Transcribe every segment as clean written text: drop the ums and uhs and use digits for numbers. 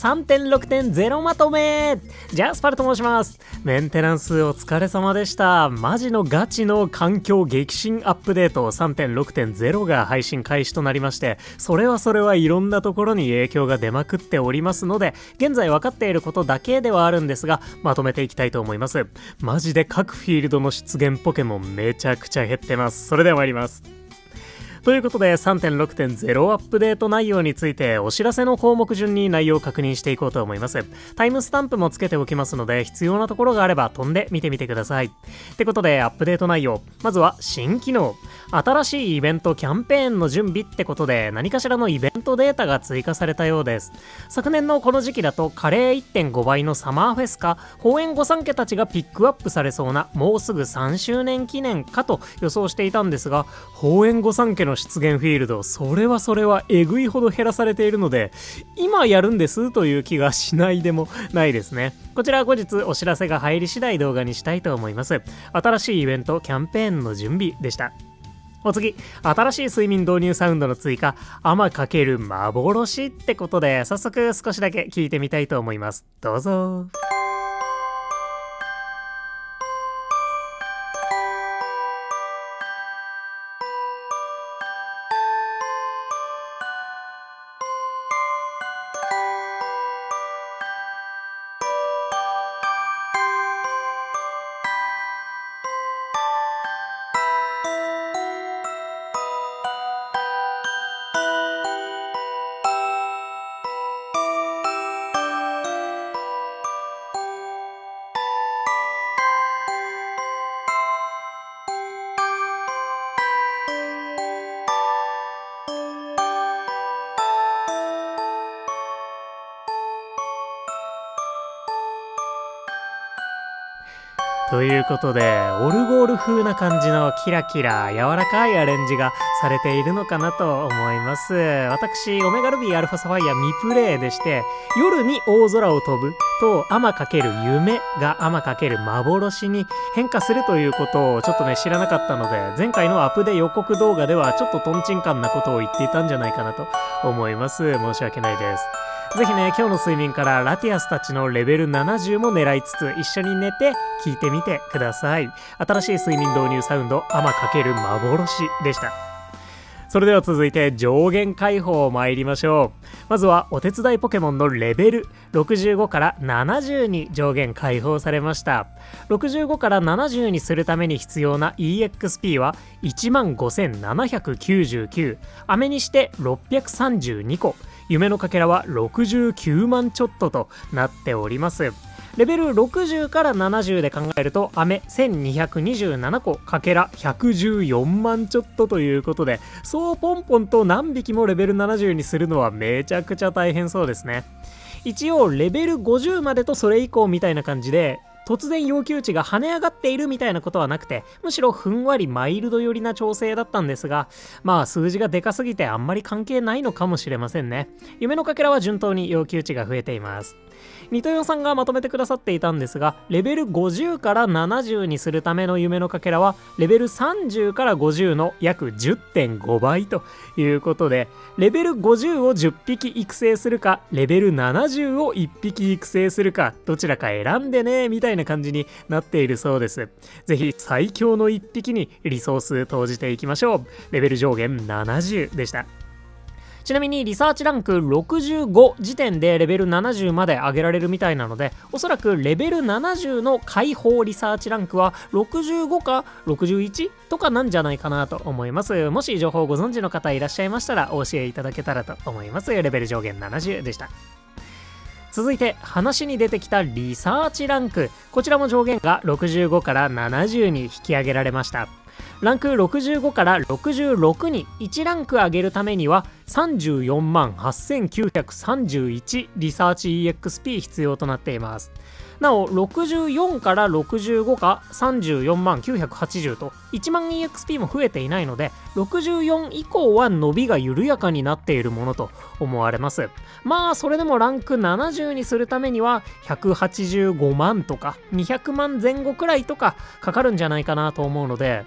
3.6.0 まとめ。ジャスパルと申します。メンテナンスお疲れ様でした。マジのガチの環境激震アップデート 3.6.0 が配信開始となりまして、それはいろんなところに影響が出まくっておりますので、現在分かっていることだけではあるんですが、まとめていきたいと思います。マジで各フィールドの出現ポケモンめちゃくちゃ減ってます。それでは参ります。ということで 3.6.0 アップデート内容についてお知らせの項目順に内容を確認していこうと思います。タイムスタンプもつけておきますので、必要なところがあれば飛んで見てみてください。ってことでアップデート内容、まずは新機能、新しいイベントキャンペーンの準備ってことで何かしらのイベントデータが追加されたようです。昨年のこの時期だとカレー 1.5 倍のサマーフェスか法園御三家たちがピックアップされそうなもうすぐ3周年記念かと予想していたんですが、法園御三家の出現フィールド、それはえぐいほど減らされているので、今やるんですという気がしないでもないですね。こちら後日お知らせが入り次第動画にしたいと思います。新しいイベントキャンペーンの準備でした。お次、新しい睡眠導入サウンドの追加、アマ×幻ってことで、早速少しだけ聞いてみたいと思います。どうぞ。ということで、オルゴール風な感じのキラキラ柔らかいアレンジがされているのかなと思います。私、オメガルビーアルファサファイア未プレイでして、夜に大空を飛ぶとアマ×夢がアマ×幻に変化するということをちょっとね知らなかったので、前回のアップデ予告動画ではちょっとトンチンカンなことを言っていたんじゃないかなと思います。申し訳ないです。ぜひね、今日の睡眠からラティアスたちのレベル70も狙いつつ一緒に寝て聞いてみてください。新しい睡眠導入サウンドアマ×幻でした。それでは続いて上限解放参りましょう。まずはお手伝いポケモンのレベル65から70に上限解放されました。65から70にするために必要な EXP は 15,799、 飴にして632個、夢のかけらは69万ちょっととなっております。レベル60から70で考えると飴1227個かけら114万ちょっとということで、そうポンポンと何匹もレベル70にするのはめちゃくちゃ大変そうですね。一応レベル50までとそれ以降みたいな感じで突然要求値が跳ね上がっているみたいなことはなくて、むしろふんわりマイルド寄りな調整だったんですが、まあ数字がでかすぎてあんまり関係ないのかもしれませんね。夢のかけらは順当に要求値が増えています。ニトヨさんがまとめてくださっていたんですが、レベル50から70にするための夢のかけらはレベル30から50の約 10.5 倍ということで、レベル50を10匹育成するかレベル70を1匹育成するかどちらか選んでねみたいな感じになっているそうです。ぜひ最強の1匹にリソース投じていきましょう。レベル上限70でした。ちなみにリサーチランク65時点でレベル70まで上げられるみたいなので、おそらくレベル70の解放リサーチランクは65か 61 とかなんじゃないかなと思います。もし情報をご存知の方いらっしゃいましたらお教えいただけたらと思います。レベル上限70でした。続いて話に出てきたリサーチランク、こちらも上限が65から70に引き上げられました。ランク65から66に1ランク上げるためには34万8931リサーチ EXP 必要となっています。なお64から65か34万980と1万 EXP も増えていないので、64以降は伸びが緩やかになっているものと思われます。まあそれでもランク70にするためには185万とか200万前後くらいとかかかるんじゃないかなと思うので、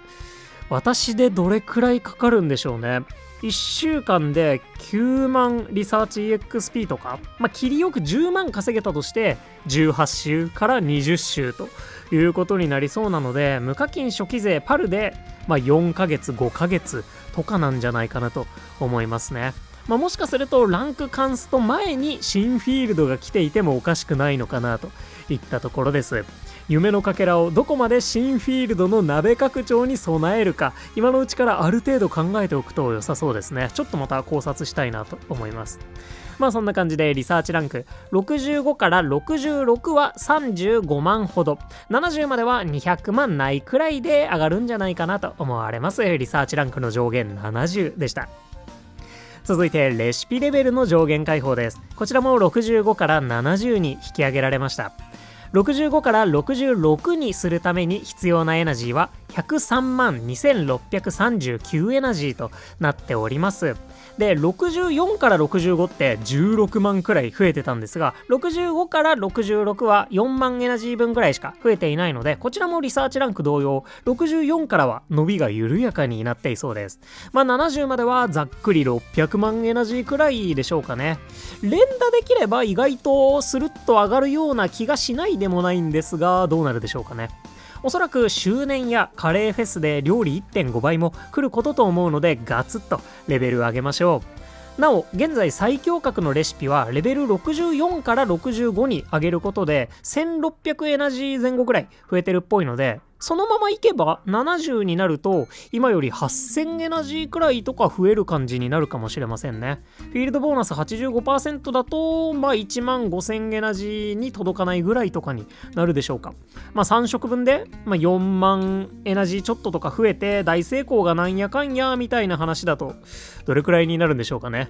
私でどれくらいかかるんでしょうね。1週間で9万リサーチ EXP とか、切りよく10万稼げたとして18週から20週ということになりそうなので、無課金初期税パルで、4ヶ月5ヶ月とかなんじゃないかなと思いますね。もしかするとランクカンスト前に新フィールドが来ていてもおかしくないのかなといったところです。夢のかけらをどこまで新フィールドの鍋拡張に備えるか、今のうちからある程度考えておくと良さそうですね。ちょっとまた考察したいなと思います。そんな感じでリサーチランク65から66は35万ほど、70までは200万ないくらいで上がるんじゃないかなと思われます。リサーチランクの上限70でした。続いてレシピレベルの上限解放です。こちらも65から70に引き上げられました。65から66にするために必要なエナジーは103万2639エナジーとなっております。で、64から65って16万くらい増えてたんですが、65から66は4万エナジー分くらいしか増えていないので、こちらもリサーチランク同様、64からは伸びが緩やかになっていそうです。70まではざっくり600万エナジーくらいでしょうかね。連打できれば意外とスルッと上がるような気がしないでもないんですが、どうなるでしょうかね。おそらく周年やカレーフェスで料理 1.5 倍も来ることと思うので、ガツッとレベル上げましょう。なお現在最強格のレシピはレベル64から65に上げることで1600エナジー前後くらい増えてるっぽいので、そのままいけば70になると今より8000エナジーくらいとか増える感じになるかもしれませんね。フィールドボーナス 85% だと1万5000エナジーに届かないぐらいとかになるでしょうか。3食分で4万エナジーちょっととか増えて大成功がなんやかんやみたいな話だとどれくらいになるんでしょうかね。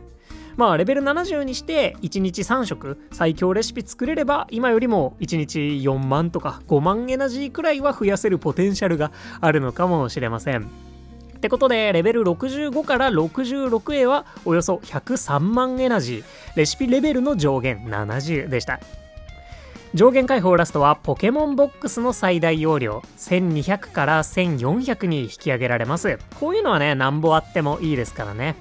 レベル70にして1日3食最強レシピ作れれば今よりも1日4万とか5万エナジーくらいは増やせるポテンシャルがあるのかもしれません。ってことでレベル65から66へはおよそ103万エナジー、レシピレベルの上限70でした。上限解放ラストはポケモンボックスの最大容量1200から1400に引き上げられます。こういうのはね、なんぼあってもいいですからね。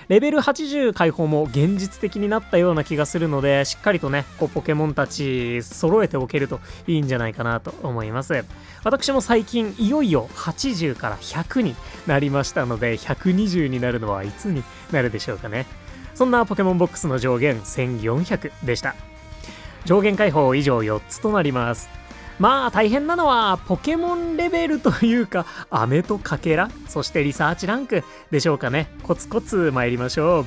レベル80解放も現実的になったような気がするので、しっかりとねポケモンたち揃えておけるといいんじゃないかなと思います。私も最近いよいよ80から100になりましたので、120になるのはいつになるでしょうかね。そんなポケモンボックスの上限1400でした。上限解放以上4つとなります。大変なのはポケモンレベルというか飴とかけら、そしてリサーチランクでしょうかね。コツコツ参りましょう。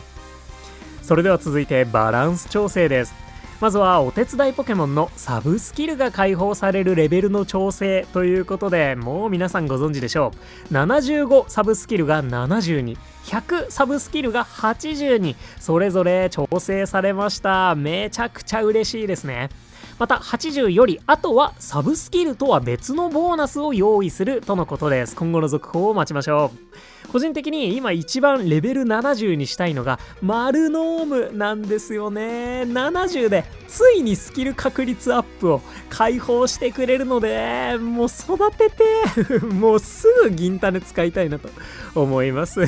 それでは続いてバランス調整です。まずはお手伝いポケモンのサブスキルが解放されるレベルの調整ということで、もう皆さんご存知でしょう。75サブスキルが70に、100サブスキルが80にそれぞれ調整されました。めちゃくちゃ嬉しいですね。また80より後はサブスキルとは別のボーナスを用意するとのことです。今後の続報を待ちましょう。個人的に今一番レベル70にしたいのがマルノームなんですよね。70でついにスキル確率アップを解放してくれるので、もう育ててもうすぐ銀種使いたいなと思います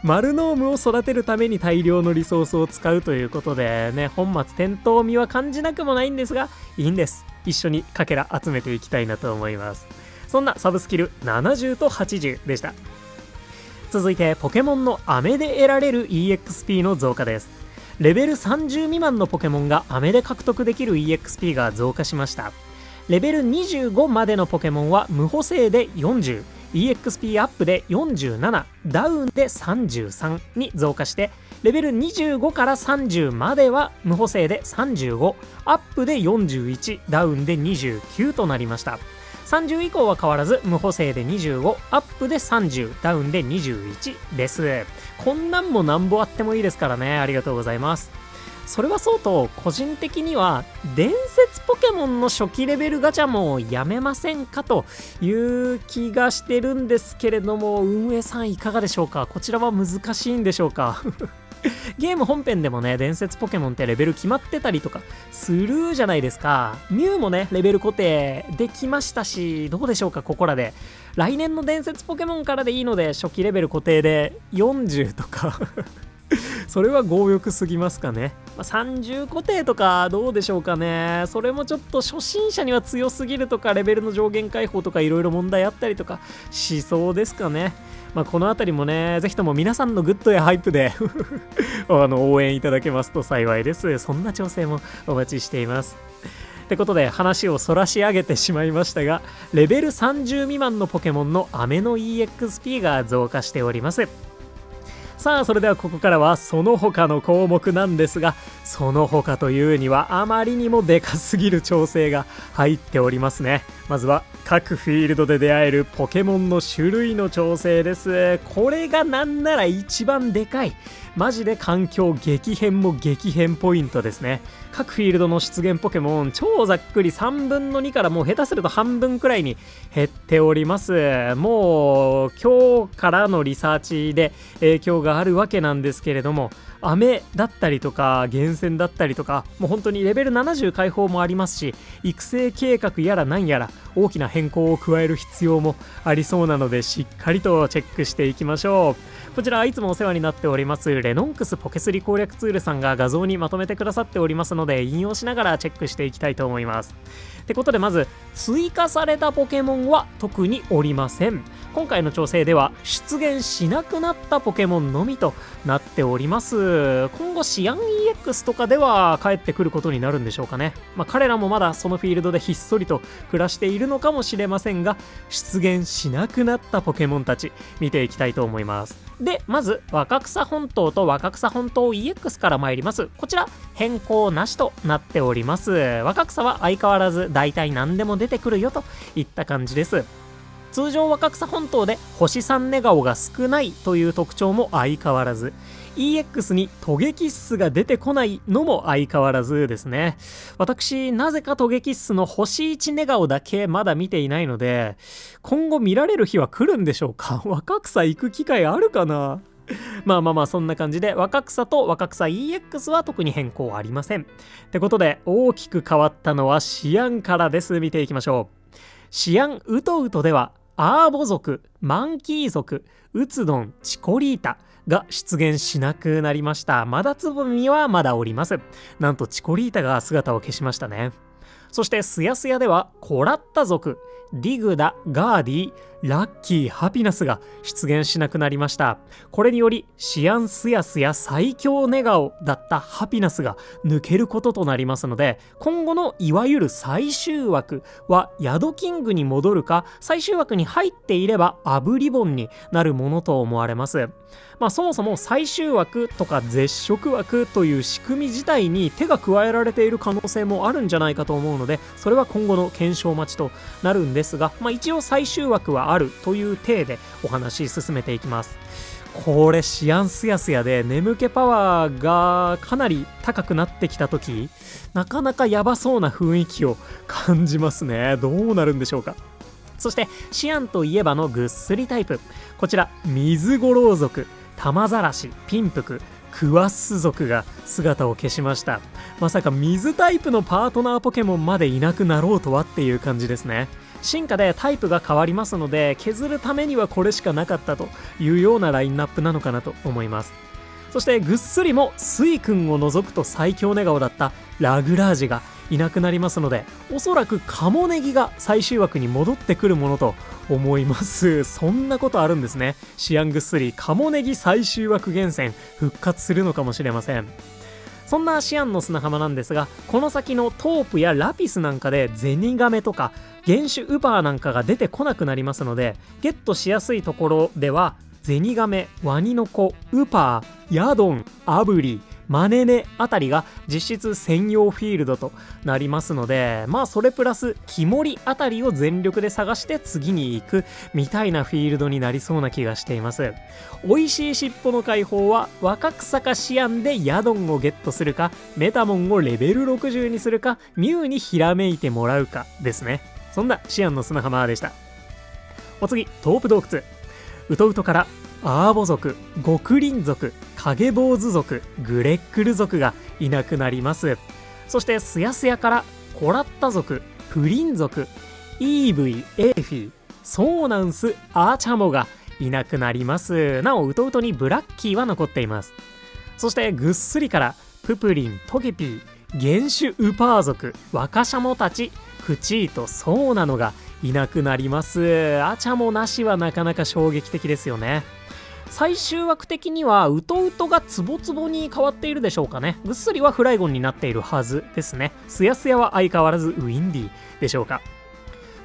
マルノームを育てるために大量のリソースを使うということでね、本末転倒味は感じなくもないんですが、いいんです。一緒にかけら集めていきたいなと思います。そんなサブスキル70と80でした。続いてポケモンの飴で得られる EXP の増加です。レベル30未満のポケモンが飴で獲得できる EXP が増加しました。レベル25までのポケモンは無補正で40、EXP アップで47、ダウンで33に増加して、レベル25から30までは無補正で35、アップで41、ダウンで29となりました。30以降は変わらず無補正で25、アップで30、ダウンで21です。こんなんもなんぼあってもいいですからね。ありがとうございます。それはそうと、個人的には伝説ポケモンの初期レベルガチャもやめませんかという気がしてるんですけれども、運営さんいかがでしょうか。こちらは難しいんでしょうかゲーム本編でもね、伝説ポケモンってレベル決まってたりとかするじゃないですか。ミュウもね、レベル固定できましたし、どうでしょうか、ここらで。来年の伝説ポケモンからでいいので、初期レベル固定で40とかそれは強欲すぎますかね。30固定とかどうでしょうかね。それもちょっと初心者には強すぎるとか、レベルの上限解放とかいろいろ問題あったりとかしそうですかね。このあたりもね、ぜひとも皆さんのグッドやハイプで応援いただけますと幸いです。そんな調整もお待ちしています。ってことで話をそらし上げてしまいましたが、レベル30未満のポケモンの飴の EXP が増加しております。さあ、それではここからはその他の項目なんですが、その他というにはあまりにもでかすぎる調整が入っておりますね。まずは各フィールドで出会えるポケモンの種類の調整です。これがなんなら一番でかい。マジで環境激変も激変ポイントですね。各フィールドの出現ポケモン、超ざっくり3分の2からもう下手すると半分くらいに減っております。もう今日からのリサーチで影響があるわけなんですけれども、飴だったりとか厳選だったりとか、もう本当にレベル70解放もありますし、育成計画やらなんやら大きな変更を加える必要もありそうなので、しっかりとチェックしていきましょう。こちらいつもお世話になっておりますレノンクスポケスリ攻略ツールさんが画像にまとめてくださっておりますので、引用しながらチェックしていきたいと思います。ってことで、まず追加されたポケモンは特におりません。今回の調整では出現しなくなったポケモンのみとなっております。今後シアン EX とかでは帰ってくることになるんでしょうかね。彼らもまだそのフィールドでひっそりと暮らしているのかもしれませんが、出現しなくなったポケモンたち見ていきたいと思います。で、まず若草本島と若草本島 EX から参ります。こちら変更なしとなっております。若草は相変わらず大体何でも出てくるよといった感じです。通常若草本島で星3ネガオが少ないという特徴も相変わらず、 EX にトゲキッスが出てこないのも相変わらずですね。私なぜかトゲキッスの星1ネガオだけまだ見ていないので、今後見られる日は来るんでしょうか。若草行く機会あるかな。そんな感じで若草と若草 EX は特に変更ありません。ってことで、大きく変わったのはシアンからです。見ていきましょう。シアンウトウトではアーボ族、マンキー族、ウツドン、チコリータが出現しなくなりました。マダツボミはまだおります。なんとチコリータが姿を消しましたね。そしてスヤスヤではコラッタ族、ディグダ、ガーディ、ラッキー、ハピナスが出現しなくなりました。これによりシアンスヤスや最強ネガオだったハピナスが抜けることとなりますので、今後のいわゆる最終枠はヤドキングに戻るか、最終枠に入っていればアブリボンになるものと思われます。そもそも最終枠とか絶食枠という仕組み自体に手が加えられている可能性もあるんじゃないかと思うので、それは今後の検証待ちとなるんですが、一応最終枠はあるという体でお話進めていきます。これシアンスヤスヤで眠気パワーがかなり高くなってきた時、なかなかヤバそうな雰囲気を感じますね。どうなるんでしょうか。そしてシアンといえばのぐっすりタイプ、こちら水五郎族、玉ざらし、ピンプク、クワッス族が姿を消しました。まさか水タイプのパートナーポケモンまでいなくなろうとはっていう感じですね。進化でタイプが変わりますので、削るためにはこれしかなかったというようなラインナップなのかなと思います。そしてぐっすりもスイ君を除くと最強ネガオだったラグラージがいなくなりますので、おそらくカモネギが最終枠に戻ってくるものと思います。そんなことあるんですね。シアンぐっすりカモネギ最終枠厳選復活するのかもしれません。そんなシアンの砂浜なんですが、この先のトープやラピスなんかでゼニガメとか原種ウパーなんかが出てこなくなりますので、ゲットしやすいところではゼニガメ、ワニノコ、ウパー、ヤドン、アブリ、マネネあたりが実質専用フィールドとなりますので、それプラスキモリあたりを全力で探して次に行くみたいなフィールドになりそうな気がしています。美味しい尻尾の解放は若草かシアンでヤドンをゲットするか、メタモンをレベル60にするか、ミュウにひらめいてもらうかですね。そんなシアンの砂浜でした。お次、トープ洞窟。ウトウトからアーボ族、極林族、影坊主族、グレックル族がいなくなります。そしてスヤスヤからコラッタ族、プリン族、イーブイ、エーフィー、ソーナンス、アーチャモがいなくなります。なおウトウトにブラッキーは残っています。そしてぐっすりからププリン、トゲピー、原種ウパー族、若シャモたち、クチーとソーナノがいなくなります。アチャモなしはなかなか衝撃的ですよね。最終枠的にはウトウトがツボツボに変わっているでしょうかね。ぐっすりはフライゴンになっているはずですね。スヤスヤは相変わらずウィンディでしょうか。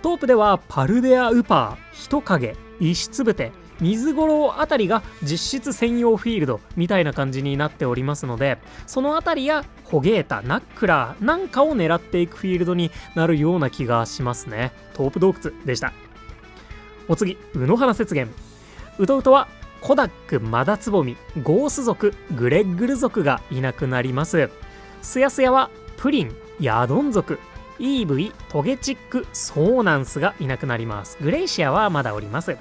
トープではパルデアウパー、人影、石つぶて、水五郎あたりが実質専用フィールドみたいな感じになっておりますので、そのあたりやホゲータ、ナックラーなんかを狙っていくフィールドになるような気がしますね。トープ洞窟でした。お次、宇野原雪原。ウトウトはコダック、マダツボミ、ゴース族、グレッグル族がいなくなります。スヤスヤはプリン、ヤドン族、イーブイ、トゲチック、ソーナンスがいなくなります。グレイシアはまだおります。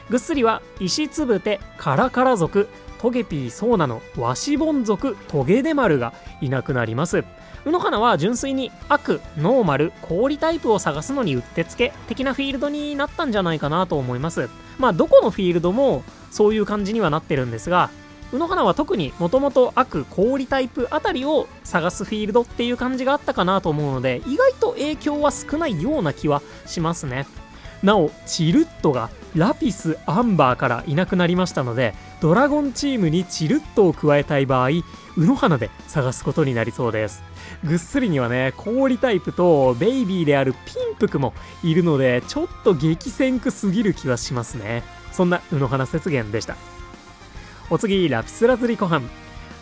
ぐっすりは石つぶて、カラカラ族、トゲピー、ソーナの、ワシボン族、トゲデマルがいなくなります。ウノハナは純粋に悪、ノーマル、氷タイプを探すのにうってつけ的なフィールドになったんじゃないかなと思います。まあどこのフィールドもそういう感じにはなってるんですが、ウノハナは特にもともと悪、氷タイプあたりを探すフィールドっていう感じがあったかなと思うので、意外と影響は少ないような気はしますね。なおチルットがラピス、アンバーからいなくなりましたので、ドラゴンチームにチルットを加えたい場合、ウノハナで探すことになりそうです。ぐっすりにはね、氷タイプとベイビーであるピンプクもいるので、ちょっと激戦区すぎる気はしますね。そんなウノハナ雪原でした。お次、ラピスラズリコハン。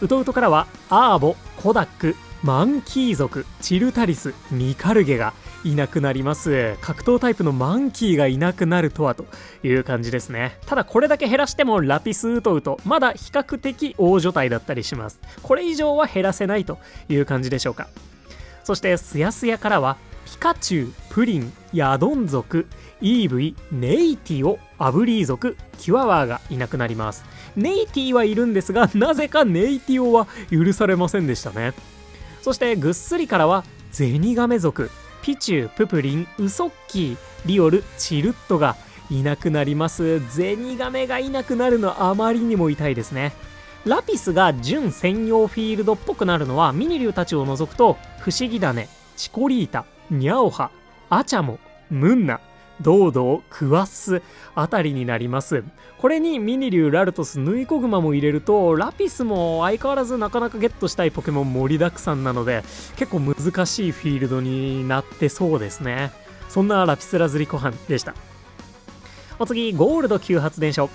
ウトウトからはアーボ、コダック、マンキー族、チルタリス、ミカルゲがいなくなります。格闘タイプのマンキーがいなくなるとはという感じですね。ただこれだけ減らしてもラピスウトウトまだ比較的大所帯だったりします。これ以上は減らせないという感じでしょうか。そしてスヤスヤからはピカチュウ、プリン、ヤドン族、イーブイ、ネイティオ、アブリー族、キュアワーがいなくなります。ネイティはいるんですが、なぜかネイティオは許されませんでしたね。そしてぐっすりからはゼニガメ族、ピチュウ、ププリン、ウソッキー、リオル、チルットがいなくなります。ゼニガメがいなくなるのあまりにも痛いですね。ラピスが準専用フィールドっぽくなるのはミニリュウたちを除くと、不思議種、チコリータ、ニャオハ、アチャモ、ムンナ、ドードー、クワッスあたりになります。これにミニリュウ、ラルトス、ヌイコグマも入れると、ラピスも相変わらずなかなかゲットしたいポケモン盛りだくさんなので、結構難しいフィールドになってそうですね。そんなラピスラズリコハンでした。お次、ゴールド急発電所。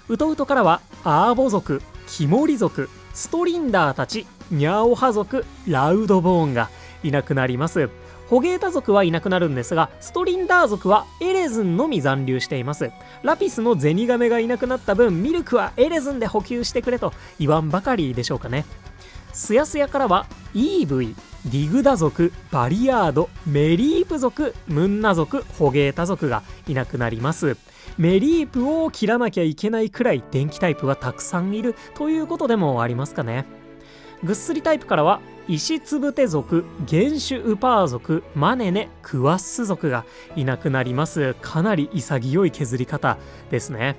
ウトウトからはアーボ族、キモリ族、ストリンダーたち、ニャオハ族、ラウドボーンがいなくなります。ホゲータ族はいなくなるんですが、ストリンダー族はエレズンのみ残留しています。ラピスのゼニガメがいなくなった分、ミルクはエレズンで補給してくれと言わんばかりでしょうかね。スヤスヤからはイーブイ、ディグダ族、バリアード、メリープ族、ムンナ族、ホゲータ族がいなくなります。メリープを切らなきゃいけないくらい電気タイプはたくさんいるということでもありますかね。ぐっすりタイプからは石つぶて族、原種ウパー族、マネネ、クワッス族がいなくなります。かなり潔い削り方ですね。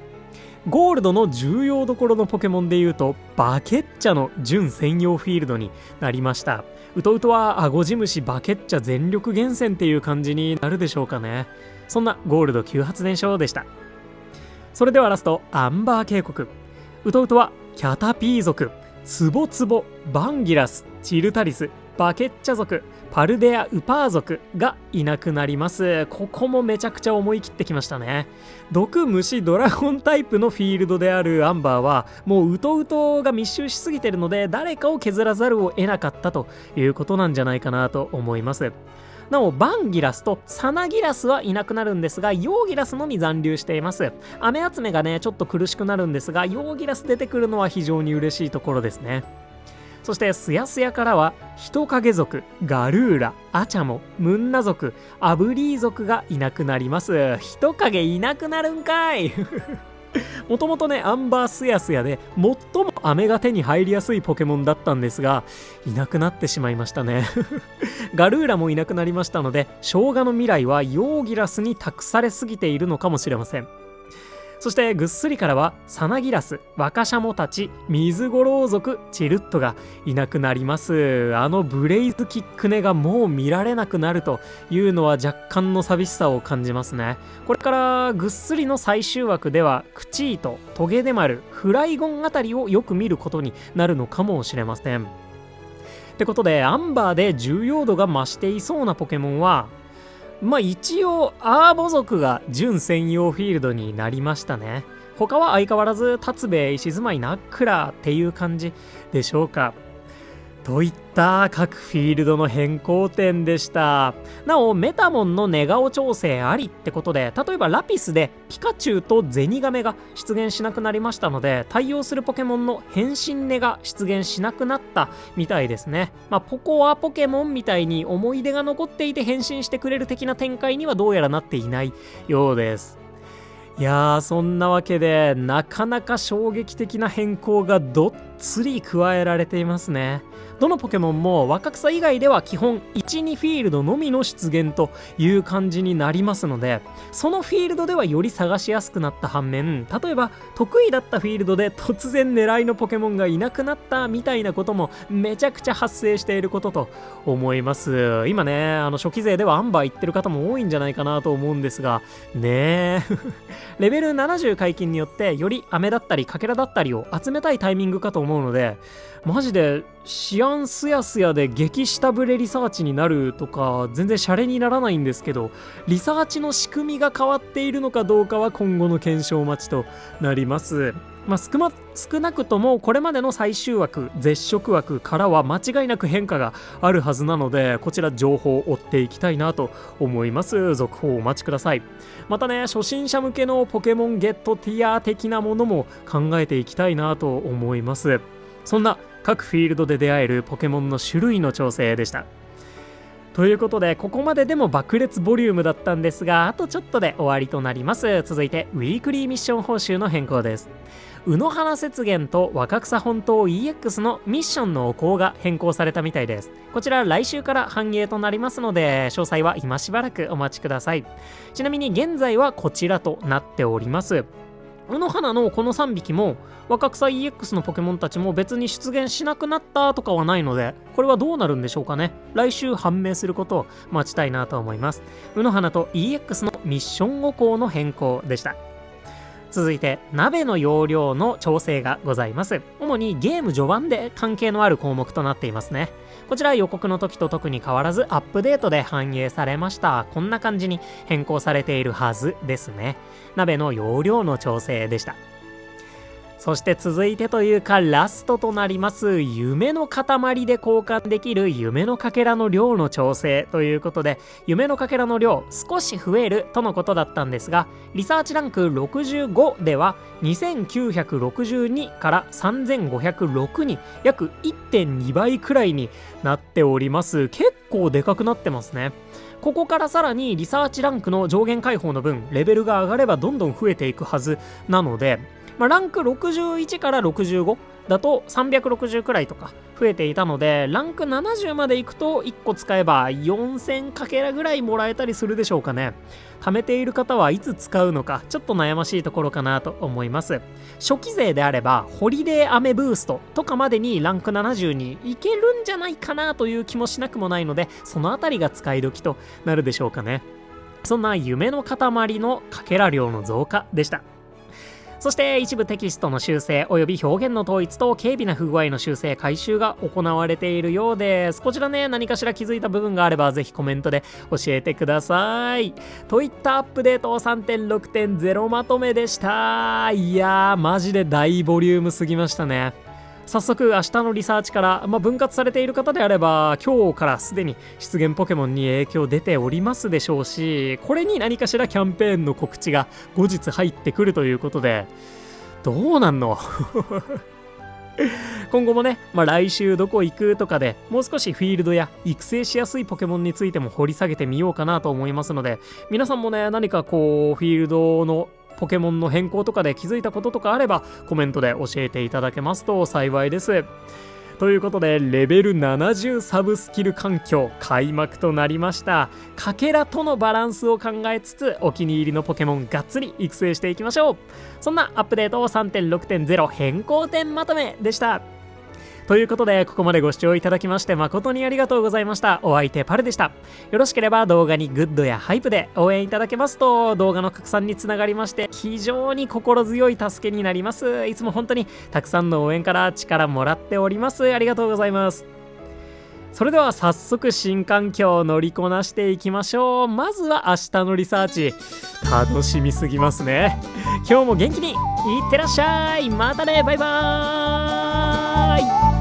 ゴールドの重要どころのポケモンでいうと、バケッチャの準専用フィールドになりました。ウトウトはアゴジムシ、バケッチャ全力厳選っていう感じになるでしょうかね。そんなゴールド急発電所でした。それではラスト、アンバー渓谷。ウトウトはキャタピー族、ツボツボ、バンギラス、チルタリス、バケッチャ族、パルデア・ウパー族がいなくなります。ここもめちゃくちゃ思い切ってきましたね。毒虫ドラゴンタイプのフィールドであるアンバーはもうウトウトが密集しすぎてるので、誰かを削らざるを得なかったということなんじゃないかなと思います。なおバンギラスとサナギラスはいなくなるんですが、ヨーギラスのみ残留しています。雨集めがねちょっと苦しくなるんですが、ヨーギラス出てくるのは非常に嬉しいところですね。そしてスヤスヤからは人影族、ガルーラ、アチャモ、ムンナ族、アブリー族がいなくなります。人影いなくなるんかいもともとね、アンバースヤスヤで最も飴が手に入りやすいポケモンだったんですが、いなくなってしまいましたね。ガルーラもいなくなりましたので、生姜の未来はヨーギラスに託されすぎているのかもしれません。そしてぐっすりからはサナギラス、ワカシャモたち、水五郎族、チルットがいなくなります。あのブレイズキックネがもう見られなくなるというのは若干の寂しさを感じますね。これからぐっすりの最終枠ではクチート、トゲデマル、フライゴンあたりをよく見ることになるのかもしれません。ってことでアンバーで重要度が増していそうなポケモンは一応アーボ族が準専用フィールドになりましたね。他は相変わらず達兵衛、石住まい、ナックラーっていう感じでしょうか。といった各フィールドの変更点でした。なおメタモンの寝顔調整ありってことで、例えばラピスでピカチュウとゼニガメが出現しなくなりましたので、対応するポケモンの変身寝が出現しなくなったみたいですね。ポコはポケモンみたいに思い出が残っていて変身してくれる的な展開にはどうやらなっていないようです。いやー、そんなわけでなかなか衝撃的な変更がどっつり加えられていますね。どのポケモンも若草以外では基本 1,2 フィールドのみの出現という感じになりますので、そのフィールドではより探しやすくなった反面、例えば得意だったフィールドで突然狙いのポケモンがいなくなったみたいなこともめちゃくちゃ発生していることと思います。今ね、初期勢ではアンバー行ってる方も多いんじゃないかなと思うんですがねレベル70解禁によってより飴だったりかけらだったりを集めたいタイミングかと思うので、マジでシアンスヤスヤで激下ブレリサーチになるとか全然シャレにならないんですけど、リサーチの仕組みが変わっているのかどうかは今後の検証待ちとなります。少なくともこれまでの最終枠、絶食枠からは間違いなく変化があるはずなので、こちら情報を追っていきたいなと思います。続報をお待ちください。またね、初心者向けのポケモンゲットティア的なものも考えていきたいなと思います。そんな各フィールドで出会えるポケモンの種類の調整でした。ということでここまででも爆裂ボリュームだったんですが、あとちょっとで終わりとなります。続いてウィークリーミッション報酬の変更です。卯の花雪原と若草本島 EX のミッションの行が変更されたみたいです。こちら来週から反映となりますので、詳細は今しばらくお待ちください。ちなみに現在はこちらとなっております。卯の花のこの3匹も若草 EX のポケモンたちも別に出現しなくなったとかはないので、これはどうなるんでしょうかね。来週判明することを待ちたいなと思います。卯の花と EX のミッション5項の変更でした。続いて鍋の容量の調整がございます。主にゲーム序盤で関係のある項目となっていますね。こちら予告の時と特に変わらずアップデートで反映されました。こんな感じに変更されているはずですね。鍋の容量の調整でした。そして続いてというかラストとなります夢の塊で交換できる夢のかけらの量の調整ということで、夢のかけらの量少し増えるとのことだったんですが、リサーチランク65では2962から3506に約 1.2 倍くらいになっております。結構でかくなってますね。ここからさらにリサーチランクの上限解放の分レベルが上がればどんどん増えていくはずなので、ランク61から65だと360くらいとか増えていたので、ランク70までいくと1個使えば4000かけらぐらいもらえたりするでしょうかね。貯めている方はいつ使うのかちょっと悩ましいところかなと思います。初期勢であればホリデー雨ブーストとかまでにランク70にいけるんじゃないかなという気もしなくもないので、そのあたりが使い時となるでしょうかね。そんな夢の塊のかけら量の増加でした。そして一部テキストの修正および表現の統一と軽微な不具合の修正回収が行われているようです。こちらね、何かしら気づいた部分があればぜひコメントで教えてください。といったアップデート 3.6.0 まとめでした。いやーマジで大ボリュームすぎましたね。早速明日のリサーチから、分割されている方であれば今日からすでに出現ポケモンに影響出ておりますでしょうし、これに何かしらキャンペーンの告知が後日入ってくるということで、どうなんの今後もね、来週どこ行くとかでもう少しフィールドや育成しやすいポケモンについても掘り下げてみようかなと思いますので、皆さんもね、何かこうフィールドのポケモンの変更とかで気づいたこととかあればコメントで教えていただけますと幸いです。ということでレベル70サブスキル環境開幕となりました。かけらとのバランスを考えつつお気に入りのポケモンがっつり育成していきましょう。そんなアップデート 3.6.0 変更点まとめでした。ということでここまでご視聴いただきまして誠にありがとうございました。お相手パルでした。よろしければ動画にグッドやハイプで応援いただけますと動画の拡散につながりまして非常に心強い助けになります。いつも本当にたくさんの応援から力もらっております。ありがとうございます。それでは早速新環境を乗りこなしていきましょう。まずは明日のリサーチ楽しみすぎますね。今日も元気にいってらっしゃい。またね、バイバーイ。